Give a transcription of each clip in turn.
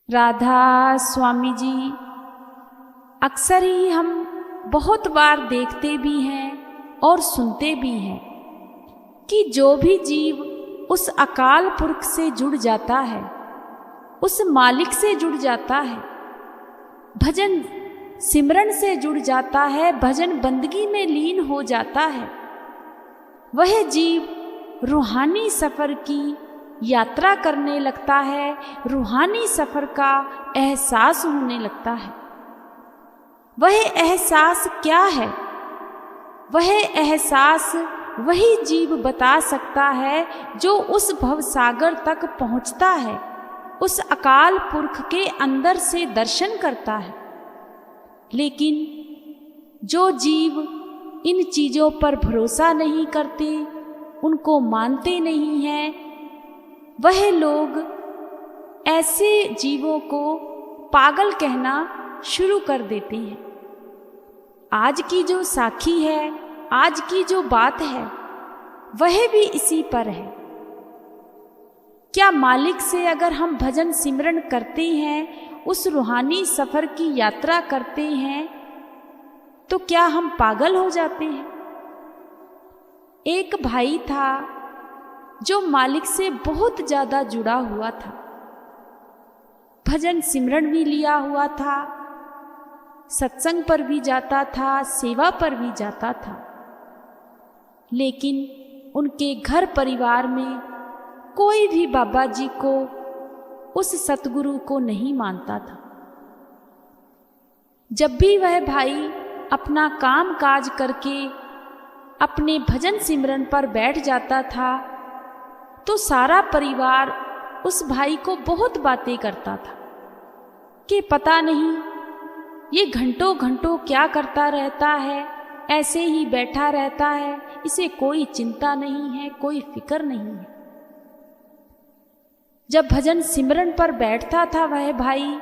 राधा स्वामी जी, अक्सर ही हम बहुत बार देखते भी हैं और सुनते भी हैं कि जो भी जीव उस अकाल पुरख से जुड़ जाता है, उस मालिक से जुड़ जाता है, भजन सिमरन से जुड़ जाता है, भजन बंदगी में लीन हो जाता है, वह जीव रूहानी सफ़र की यात्रा करने लगता है, रूहानी सफ़र का एहसास होने लगता है। वह एहसास क्या है? वह एहसास वही जीव बता सकता है जो उस भवसागर तक पहुंचता है, उस अकाल पुरख के अंदर से दर्शन करता है। लेकिन जो जीव इन चीज़ों पर भरोसा नहीं करते, उनको मानते नहीं हैं, वह लोग ऐसे जीवों को पागल कहना शुरू कर देते हैं। आज की जो साखी है, आज की जो बात है, वह भी इसी पर है। क्या मालिक से अगर हम भजन सिमरन करते हैं, उस रूहानी सफ़र की यात्रा करते हैं, तो क्या हम पागल हो जाते हैं? एक भाई था जो मालिक से बहुत ज़्यादा जुड़ा हुआ था, भजन सिमरन भी लिया हुआ था, सत्संग पर भी जाता था, सेवा पर भी जाता था, लेकिन उनके घर परिवार में कोई भी बाबा जी को, उस सतगुरु को नहीं मानता था। जब भी वह भाई अपना काम काज करके अपने भजन सिमरन पर बैठ जाता था, तो सारा परिवार उस भाई को बहुत बातें करता था कि पता नहीं ये घंटों घंटों क्या करता रहता है, ऐसे ही बैठा रहता है, इसे कोई चिंता नहीं है, कोई फिक्र नहीं है। जब भजन सिमरन पर बैठता था वह भाई,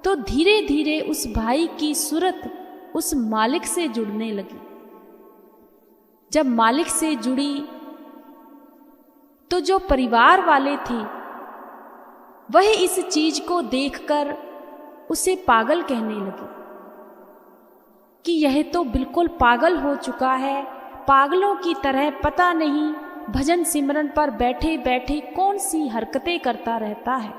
तो धीरे धीरे उस भाई की सूरत उस मालिक से जुड़ने लगी। जब मालिक से जुड़ी तो जो परिवार वाले थे, वह इस चीज को देखकर उसे पागल कहने लगे कि यह तो बिल्कुल पागल हो चुका है, पागलों की तरह पता नहीं भजन सिमरन पर बैठे बैठे कौन सी हरकतें करता रहता है।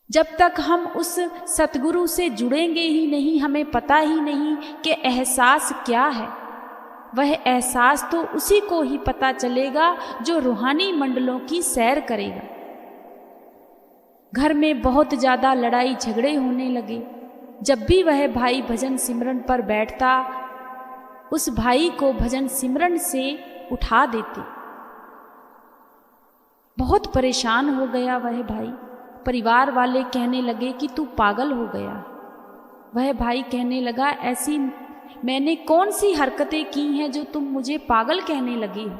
जब तक हम उस सतगुरु से जुड़ेंगे ही नहीं, हमें पता ही नहीं कि एहसास क्या है। वह एहसास तो उसी को ही पता चलेगा जो रूहानी मंडलों की सैर करेगा। घर में बहुत ज़्यादा लड़ाई झगड़े होने लगे। जब भी वह भाई भजन सिमरन पर बैठता, उस भाई को भजन सिमरन से उठा देते। बहुत परेशान हो गया वह भाई। परिवार वाले कहने लगे कि तू पागल हो गया। वह भाई कहने लगा, ऐसी मैंने कौन सी हरकतें की हैं जो तुम मुझे पागल कहने लगे हो।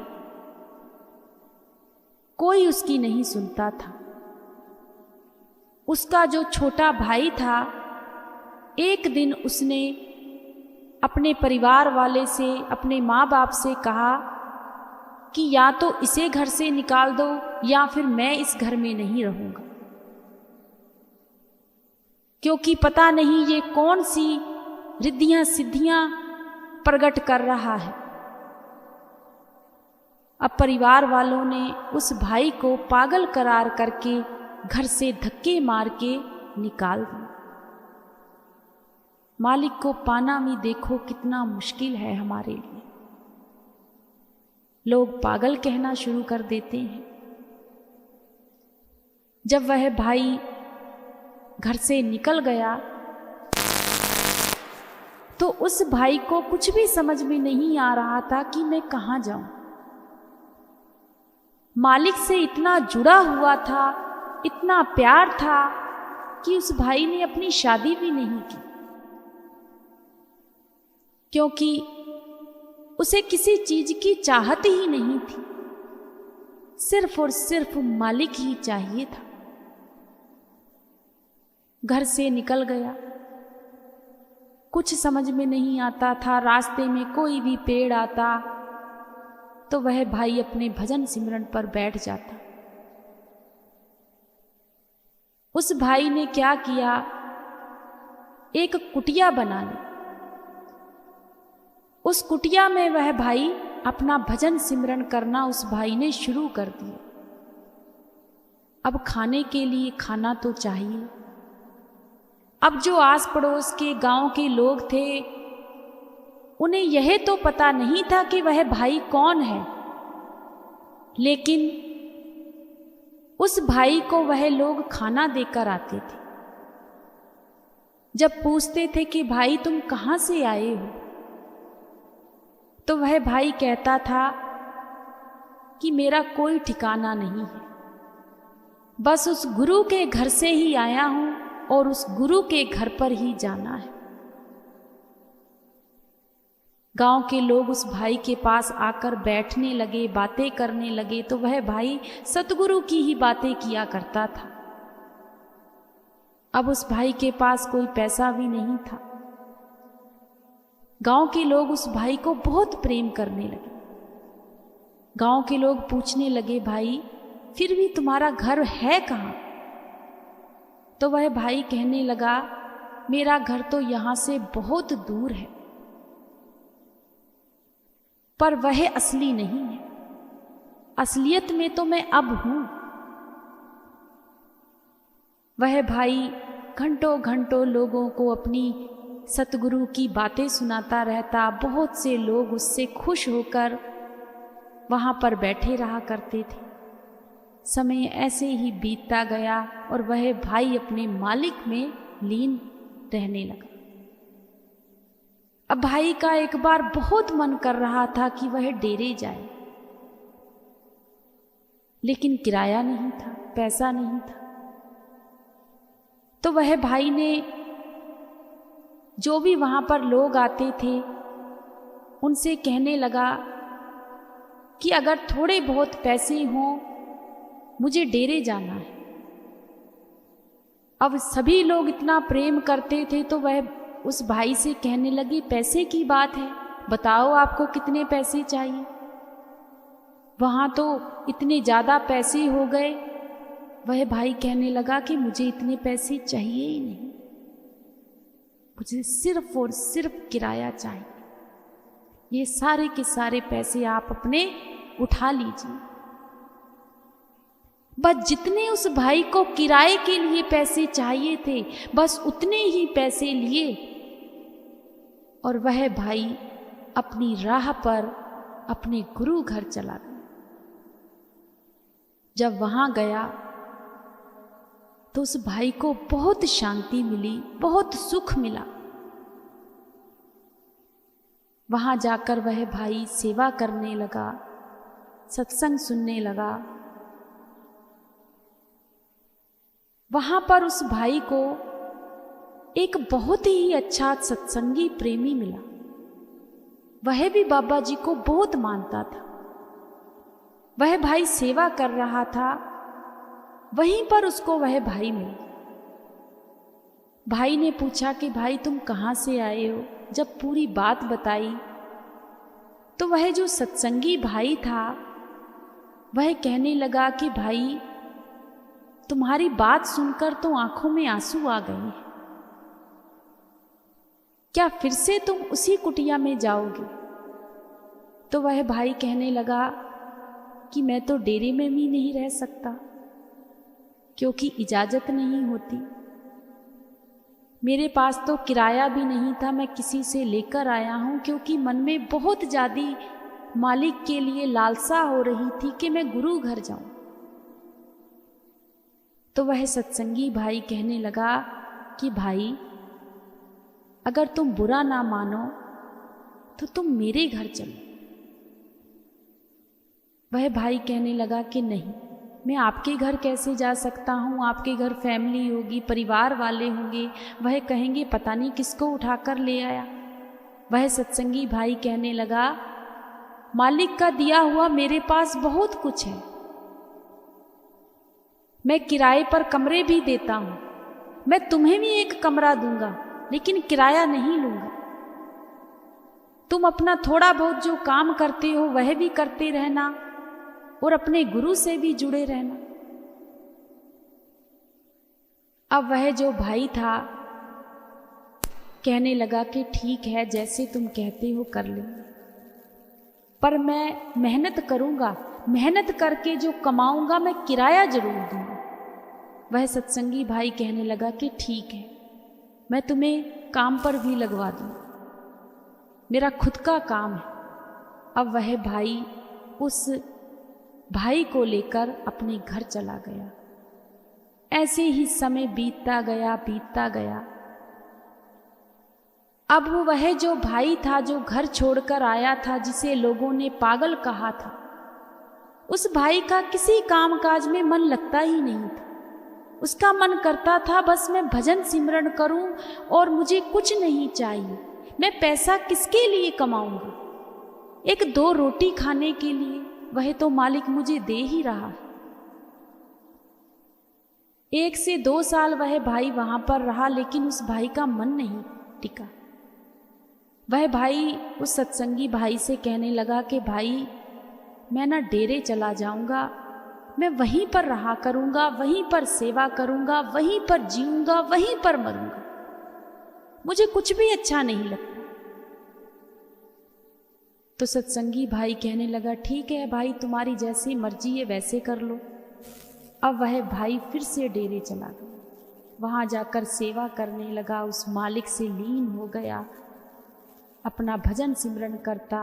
कोई उसकी नहीं सुनता था। उसका जो छोटा भाई था, एक दिन उसने अपने परिवार वाले से, अपने माँ बाप से कहा कि या तो इसे घर से निकाल दो या फिर मैं इस घर में नहीं रहूंगा, क्योंकि पता नहीं ये कौन सी रिद्धियां सिद्धियां प्रकट कर रहा है। अब परिवार वालों ने उस भाई को पागल करार करके घर से धक्के मार के निकाल दिया। मालिक को पाना भी देखो कितना मुश्किल है हमारे लिए। लोग पागल कहना शुरू कर देते हैं। जब वह भाई घर से निकल गया तो उस भाई को कुछ भी समझ में नहीं आ रहा था कि मैं कहाँ जाऊं। मालिक से इतना जुड़ा हुआ था, इतना प्यार था कि उस भाई ने अपनी शादी भी नहीं की, क्योंकि उसे किसी चीज की चाहत ही नहीं थी, सिर्फ और सिर्फ मालिक ही चाहिए था। घर से निकल गया। कुछ समझ में नहीं आता था। रास्ते में कोई भी पेड़ आता तो वह भाई अपने भजन सिमरन पर बैठ जाता। उस भाई ने क्या किया, एक कुटिया बना ली। उस कुटिया में वह भाई अपना भजन सिमरन करना उस भाई ने शुरू कर दिया। अब खाने के लिए खाना तो चाहिए। अब जो आस पड़ोस के गांव के लोग थे, उन्हें यह तो पता नहीं था कि वह भाई कौन है, लेकिन उस भाई को वह लोग खाना देकर आते थे। जब पूछते थे कि भाई तुम कहाँ से आए हो, तो वह भाई कहता था कि मेरा कोई ठिकाना नहीं है, बस उस गुरु के घर से ही आया हूं और उस गुरु के घर पर ही जाना है। गांव के लोग उस भाई के पास आकर बैठने लगे, बातें करने लगे, तो वह भाई सतगुरु की ही बातें किया करता था। अब उस भाई के पास कोई पैसा भी नहीं था। गांव के लोग उस भाई को बहुत प्रेम करने लगे। गांव के लोग पूछने लगे, भाई फिर भी तुम्हारा घर है कहाँ? तो वह भाई कहने लगा, मेरा घर तो यहां से बहुत दूर है, पर वह असली नहीं है। असलियत में तो मैं अब हूं। वह भाई घंटों घंटों लोगों को अपनी सतगुरु की बातें सुनाता रहता। बहुत से लोग उससे खुश होकर वहां पर बैठे रहा करते थे। समय ऐसे ही बीतता गया और वह भाई अपने मालिक में लीन रहने लगा। अब भाई का एक बार बहुत मन कर रहा था कि वह डेरे जाए, लेकिन किराया नहीं था, पैसा नहीं था। तो वह भाई ने जो भी वहां पर लोग आते थे उनसे कहने लगा कि अगर थोड़े बहुत पैसे हों, मुझे डेरे जाना है। अब सभी लोग इतना प्रेम करते थे तो वह उस भाई से कहने लगे, पैसे की बात है, बताओ आपको कितने पैसे चाहिए। वहां तो इतने ज्यादा पैसे हो गए। वह भाई कहने लगा कि मुझे इतने पैसे चाहिए ही नहीं, मुझे सिर्फ और सिर्फ किराया चाहिए। ये सारे के सारे पैसे आप अपने उठा लीजिए। बस जितने उस भाई को किराए के लिए पैसे चाहिए थे, बस उतने ही पैसे लिए और वह भाई अपनी राह पर अपने गुरु घर चला गया। जब वहां गया तो उस भाई को बहुत शांति मिली, बहुत सुख मिला। वहां जाकर वह भाई सेवा करने लगा, सत्संग सुनने लगा। वहां पर उस भाई को एक बहुत ही अच्छा सत्संगी प्रेमी मिला। वह भी बाबा जी को बहुत मानता था। वह भाई सेवा कर रहा था, वहीं पर उसको वह भाई मिला। भाई ने पूछा कि भाई तुम कहाँ से आए हो। जब पूरी बात बताई तो वह जो सत्संगी भाई था वह कहने लगा कि भाई तुम्हारी बात सुनकर तो आंखों में आंसू आ गए। क्या फिर से तुम उसी कुटिया में जाओगे? तो वह भाई कहने लगा कि मैं तो डेरे में भी नहीं रह सकता, क्योंकि इजाजत नहीं होती। मेरे पास तो किराया भी नहीं था, मैं किसी से लेकर आया हूं, क्योंकि मन में बहुत ज्यादा मालिक के लिए लालसा हो रही थी कि मैं गुरु घर जाऊं। तो वह सत्संगी भाई कहने लगा कि भाई अगर तुम बुरा ना मानो तो तुम मेरे घर चलो। वह भाई कहने लगा कि नहीं, मैं आपके घर कैसे जा सकता हूँ, आपके घर फैमिली होगी, परिवार वाले होंगे, वह कहेंगे पता नहीं किसको उठाकर ले आया। वह सत्संगी भाई कहने लगा मालिक का दिया हुआ मेरे पास बहुत कुछ है, मैं किराए पर कमरे भी देता हूं, मैं तुम्हें भी एक कमरा दूंगा, लेकिन किराया नहीं लूंगा। तुम अपना थोड़ा बहुत जो काम करते हो वह भी करते रहना और अपने गुरु से भी जुड़े रहना। अब वह जो भाई था कहने लगा कि ठीक है, जैसे तुम कहते हो कर ले, पर मैं मेहनत करूँगा, मेहनत करके जो कमाऊँगा मैं किराया जरूर दूँगा। वह सत्संगी भाई कहने लगा कि ठीक है, मैं तुम्हें काम पर भी लगवा दूँ, मेरा खुद का काम है। अब वह भाई उस भाई को लेकर अपने घर चला गया। ऐसे ही समय बीतता गया। अब वह जो भाई था, जो घर छोड़कर आया था, जिसे लोगों ने पागल कहा था, उस भाई का किसी कामकाज में मन लगता ही नहीं था। उसका मन करता था बस मैं भजन सिमरन करूं और मुझे कुछ नहीं चाहिए। मैं पैसा किसके लिए कमाऊंगा? एक दो रोटी खाने के लिए, वह तो मालिक मुझे दे ही रहा है। 1 से 2 साल वह भाई वहां पर रहा, लेकिन उस भाई का मन नहीं टिका। वह भाई उस सत्संगी भाई से कहने लगा कि भाई मैं ना डेरे चला जाऊंगा, मैं वहीं पर रहा करूंगा, वहीं पर सेवा करूंगा, वहीं पर जीऊंगा, वहीं पर मरूंगा, मुझे कुछ भी अच्छा नहीं लगता। तो सत्संगी भाई कहने लगा ठीक है भाई, तुम्हारी जैसी मर्जी है वैसे कर लो। अब वह भाई फिर से डेरे चला गया, वहां जाकर सेवा करने लगा, उस मालिक से लीन हो गया, अपना भजन सिमरन करता।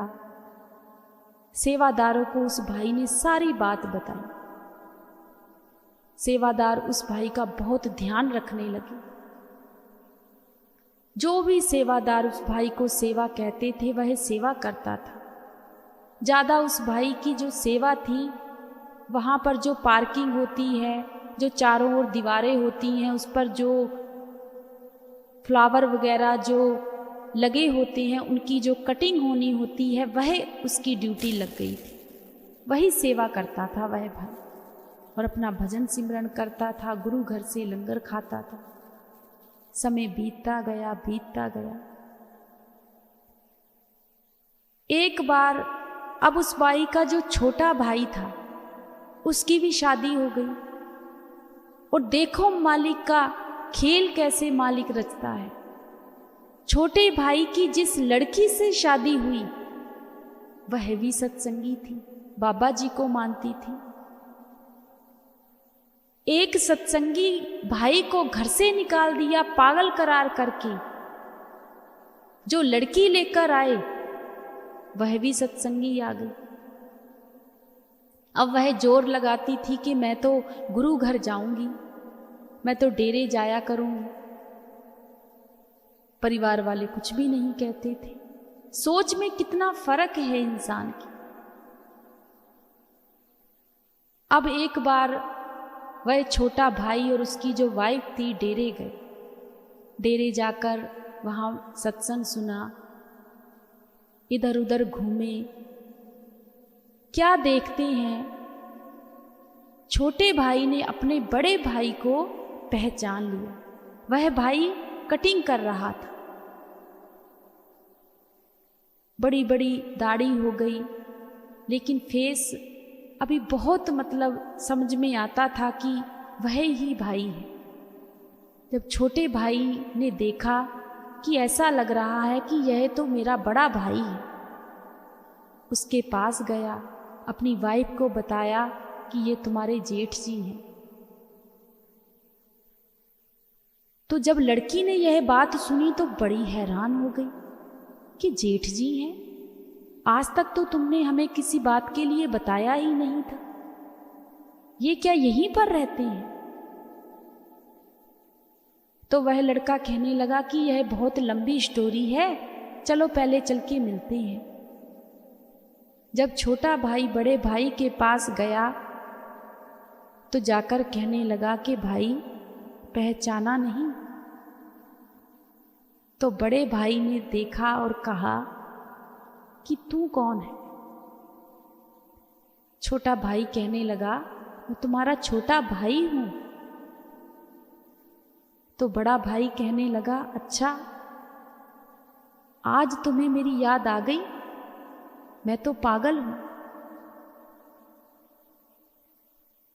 सेवादारों को उस भाई ने सारी बात बताई। सेवादार उस भाई का बहुत ध्यान रखने लगे। जो भी सेवादार उस भाई को सेवा कहते थे वह सेवा करता था। ज़्यादा उस भाई की जो सेवा थी, वहाँ पर जो पार्किंग होती है, जो चारों ओर दीवारें होती हैं, उस पर जो फ्लावर वगैरह जो लगे होते हैं, उनकी जो कटिंग होनी होती है, वह उसकी ड्यूटी लग गई थी। वही सेवा करता था वह भाई, और अपना भजन सिमरन करता था, गुरु घर से लंगर खाता था। समय बीतता गया। एक बार अब उस भाई का जो छोटा भाई था, उसकी भी शादी हो गई। और देखो मालिक का खेल कैसे मालिक रचता है। छोटे भाई की जिस लड़की से शादी हुई वह भी सत्संगी थी, बाबा जी को मानती थी। एक सत्संगी भाई को घर से निकाल दिया पागल करार करके। जो लड़की लेकर आए वह भी सत्संगी आ गई। अब वह जोर लगाती थी कि मैं तो गुरु घर जाऊंगी, मैं तो डेरे जाया करूंगी। परिवार वाले कुछ भी नहीं कहते थे। सोच में कितना फर्क है इंसान की। अब एक बार वह छोटा भाई और उसकी जो वाइफ थी डेरे गए। डेरे जाकर वहां सत्संग सुना, इधर उधर घूमे। क्या देखते हैं, छोटे भाई ने अपने बड़े भाई को पहचान लिया। वह भाई कटिंग कर रहा था, बड़ी बड़ी दाढ़ी हो गई, लेकिन फेस अभी बहुत समझ में आता था कि वह ही भाई है। जब छोटे भाई ने देखा कि ऐसा लग रहा है कि यह तो मेरा बड़ा भाई है, उसके पास गया, अपनी वाइफ को बताया कि ये तुम्हारे जेठ जी हैं। तो जब लड़की ने यह बात सुनी तो बड़ी हैरान हो गई कि जेठ जी हैं, आज तक तो तुमने हमें किसी बात के लिए बताया ही नहीं था। ये क्या यहीं पर रहते हैं? तो वह लड़का कहने लगा कि यह बहुत लंबी स्टोरी है, चलो पहले चल के मिलते हैं। जब छोटा भाई बड़े भाई के पास गया तो जाकर कहने लगा कि भाई पहचाना नहीं? तो बड़े भाई ने देखा और कहा कि तू कौन है? छोटा भाई कहने लगा मैं तुम्हारा छोटा भाई हूं। तो बड़ा भाई कहने लगा अच्छा, आज तुम्हें मेरी याद आ गई? मैं तो पागल हूं,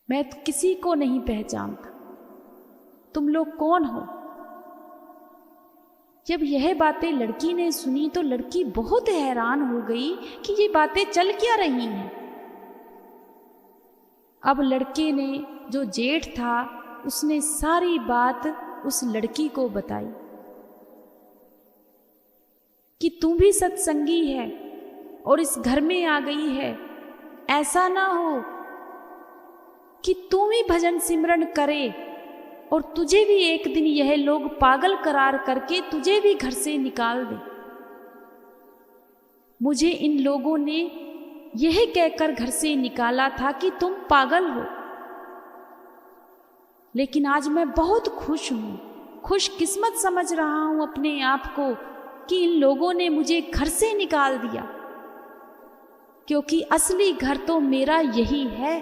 मैं तो किसी को नहीं पहचानता। तुम लोग कौन हो? जब यह बातें लड़की ने सुनी तो लड़की बहुत हैरान हो गई कि ये बातें चल क्या रही हैं। अब लड़के ने, जो जेठ था, उसने सारी बात उस लड़की को बताई कि तू भी सत्संगी है और इस घर में आ गई है। ऐसा ना हो कि तू भी भजन सिमरन करे और तुझे भी एक दिन यह लोग पागल करार करके तुझे भी घर से निकाल दे। मुझे इन लोगों ने यह कहकर घर से निकाला था कि तुम पागल हो, लेकिन आज मैं बहुत खुश हूं, खुशकिस्मत समझ रहा हूं अपने आप को कि इन लोगों ने मुझे घर से निकाल दिया, क्योंकि असली घर तो मेरा यही है।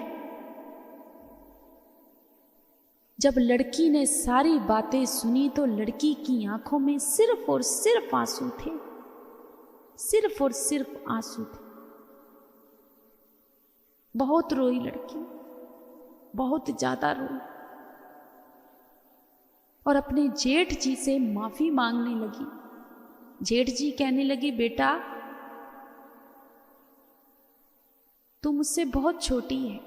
जब लड़की ने सारी बातें सुनी तो लड़की की आंखों में सिर्फ और सिर्फ आंसू थे, सिर्फ और सिर्फ आंसू थे। बहुत रोई लड़की, बहुत ज्यादा रोई और अपने जेठ जी से माफी मांगने लगी। जेठ जी कहने लगे, बेटा तू मुझसे बहुत छोटी है,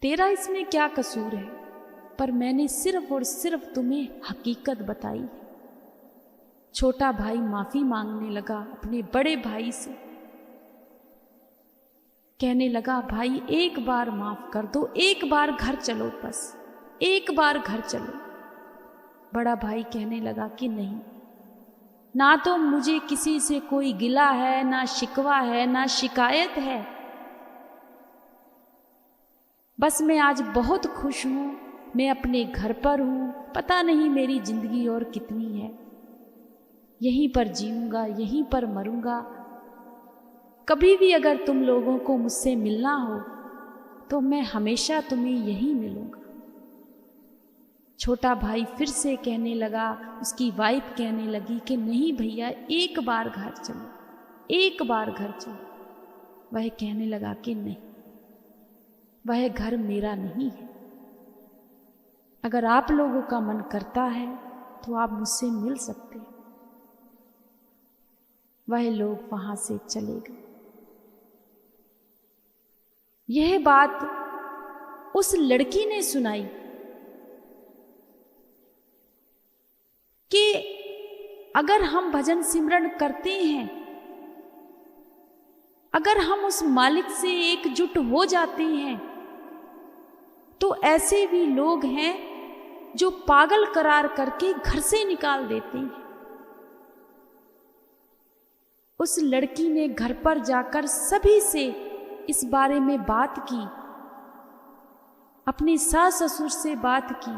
तेरा इसमें क्या कसूर है, पर मैंने सिर्फ और सिर्फ तुम्हें हकीकत बताई है। छोटा भाई माफी मांगने लगा अपने बड़े भाई से, कहने लगा, भाई एक बार माफ कर दो, एक बार घर चलो, बस एक बार घर चलो। बड़ा भाई कहने लगा कि नहीं, ना तो मुझे किसी से कोई गिला है, ना शिकवा है, ना शिकायत है। बस मैं आज बहुत खुश हूं, मैं अपने घर पर हूं, पता नहीं मेरी जिंदगी और कितनी है, यहीं पर जीऊंगा, यहीं पर मरूंगा। कभी भी अगर तुम लोगों को मुझसे मिलना हो तो मैं हमेशा तुम्हें यहीं मिलूंगा। छोटा भाई फिर से कहने लगा, उसकी वाइफ कहने लगी कि नहीं भैया, एक बार घर चलो, एक बार घर चलो। वह कहने लगा कि नहीं, वह घर मेरा नहीं है, अगर आप लोगों का मन करता है तो आप मुझसे मिल सकते हैं। वह लोग वहां से चले गए। यह बात उस लड़की ने सुनाई कि अगर हम भजन सिमरन करते हैं, अगर हम उस मालिक से एकजुट हो जाते हैं, तो ऐसे भी लोग हैं जो पागल करार करके घर से निकाल देते हैं। उस लड़की ने घर पर जाकर सभी से इस बारे में बात की, अपने सास ससुर से बात की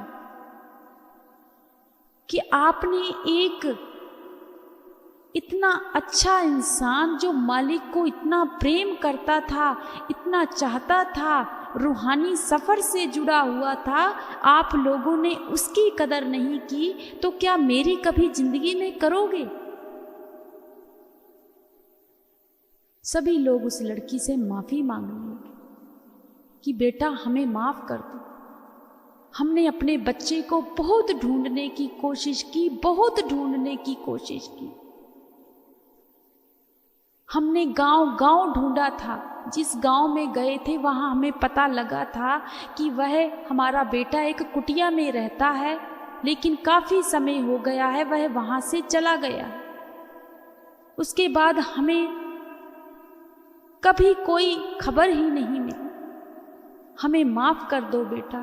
कि आपने एक इतना अच्छा इंसान जो मालिक को इतना प्रेम करता था, इतना चाहता था, रूहानी सफर से जुड़ा हुआ था, आप लोगों ने उसकी कदर नहीं की, तो क्या मेरी कभी जिंदगी में करोगे? सभी लोग उस लड़की से माफी मांगने लगे कि बेटा हमें माफ कर दो, हमने अपने बच्चे को बहुत ढूंढने की कोशिश की, बहुत ढूंढने की कोशिश की। हमने गांव-गांव ढूंढा था, जिस गांव में गए थे वहां हमें पता लगा था कि वह हमारा बेटा एक कुटिया में रहता है, लेकिन काफी समय हो गया है वह वहां से चला गया। उसके बाद हमें कभी कोई खबर ही नहीं मिली। हमें माफ कर दो बेटा,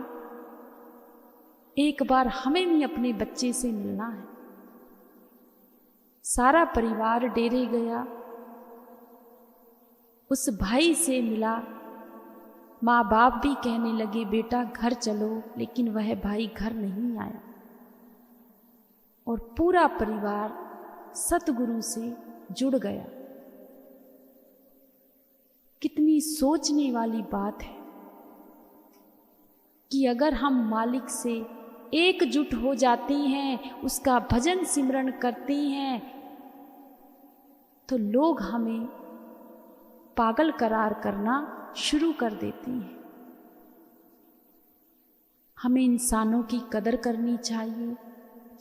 एक बार हमें भी अपने बच्चे से मिलना है। सारा परिवार डेरे गया, उस भाई से मिला। माँ बाप भी कहने लगे बेटा घर चलो, लेकिन वह भाई घर नहीं आया और पूरा परिवार सतगुरु से जुड़ गया। कितनी सोचने वाली बात है कि अगर हम मालिक से एकजुट हो जाते हैं, उसका भजन सिमरन करते हैं, तो लोग हमें पागल करार करना शुरू कर देते हैं। हमें इंसानों की कदर करनी चाहिए,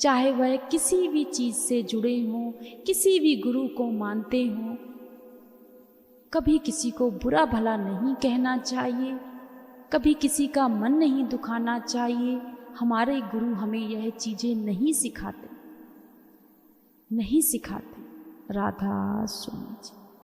चाहे वह किसी भी चीज़ से जुड़े हों, किसी भी गुरु को मानते हों। कभी किसी को बुरा भला नहीं कहना चाहिए, कभी किसी का मन नहीं दुखाना चाहिए। हमारे गुरु हमें यह चीज़ें नहीं सिखाते। राधा स्वामी जी।